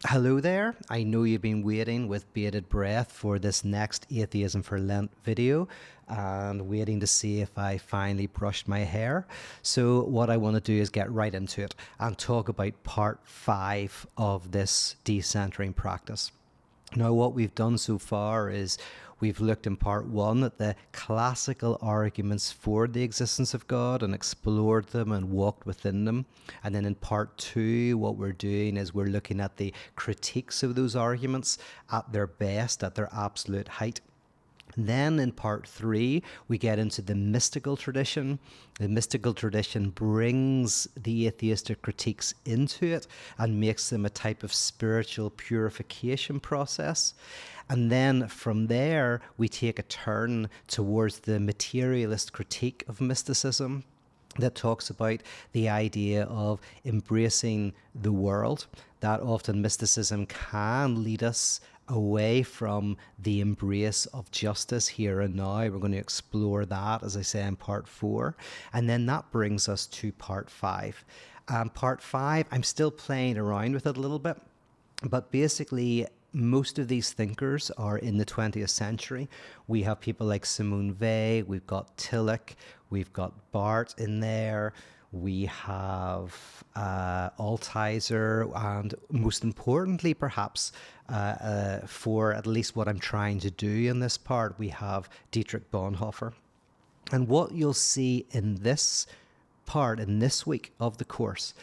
Hello there. I know you've been waiting with bated breath for this next Atheism for Lent video and waiting to see if I finally brushed my hair. So what I want to do is get right into it and talk about part 5 of this decentering practice. Now, what we've done so far is we've looked in part 1 at the classical arguments for the existence of God and explored them and walked within them. And then in part 2, what we're doing is we're looking at the critiques of those arguments at their best, at their absolute height. Then in part 3, we get into the mystical tradition. The mystical tradition brings the atheistic critiques into it and makes them a type of spiritual purification process. And then from there, we take a turn towards the materialist critique of mysticism that talks about the idea of embracing the world, that often mysticism can lead us away from the embrace of justice here and now. We're going to explore that, as I say, in part 4. And then that brings us to part 5. Part 5, I'm still playing around with it a little bit, but basically most of these thinkers are in the 20th century. We have people like Simone Weil, we've got Tillich, we've got Barth in there, we have Altizer, and most importantly, perhaps, for at least what I'm trying to do in this part, we have Dietrich Bonhoeffer. And what you'll see in this part, in this week of the course,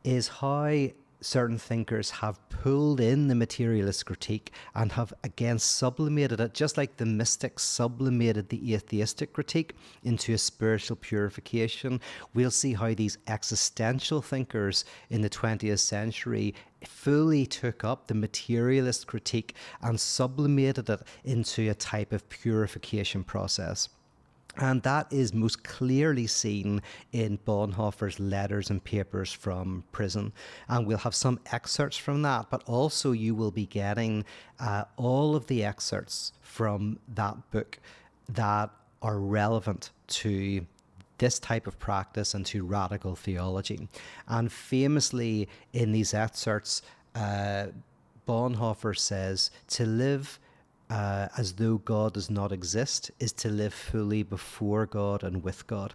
is how certain thinkers have pulled in the materialist critique and have again sublimated it, just like the mystics sublimated the atheistic critique into a spiritual purification. We'll see how these existential thinkers in the 20th century fully took up the materialist critique and sublimated it into a type of purification process. And that is most clearly seen in Bonhoeffer's letters and papers from prison. And we'll have some excerpts from that, but also you will be getting all of the excerpts from that book that are relevant to this type of practice and to radical theology. And famously in these excerpts, Bonhoeffer says, to live as though God does not exist is to live fully before God and with God.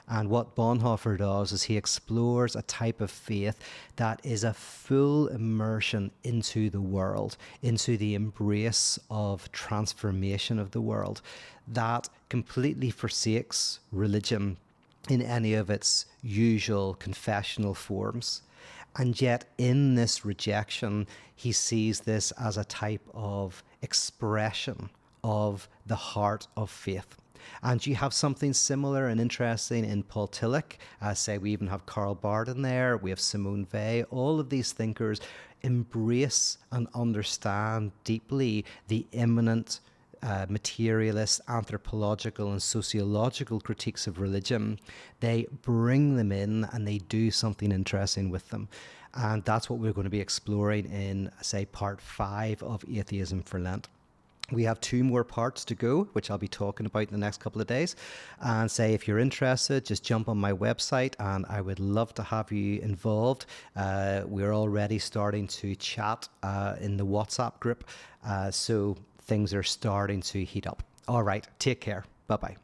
And what Bonhoeffer does is he explores a type of faith that is a full immersion into the world, into the embrace of transformation of the world, that completely forsakes religion in any of its usual confessional forms. And yet in this rejection, he sees this as a type of expression of the heart of faith. And you have something similar and interesting in Paul Tillich. Say we even have Karl Barth in there. We have Simone Weil. All of these thinkers embrace and understand deeply the immanent materialist, anthropological and sociological critiques of religion. They bring them in and they do something interesting with them. And that's what we're going to be exploring in, say, part 5 of Atheism for Lent. We have 2 more parts to go, which I'll be talking about in the next couple of days. And say, if you're interested, just jump on my website and I would love to have you involved. We're already starting to chat in the WhatsApp group. So things are starting to heat up. All right, take care. Bye-bye.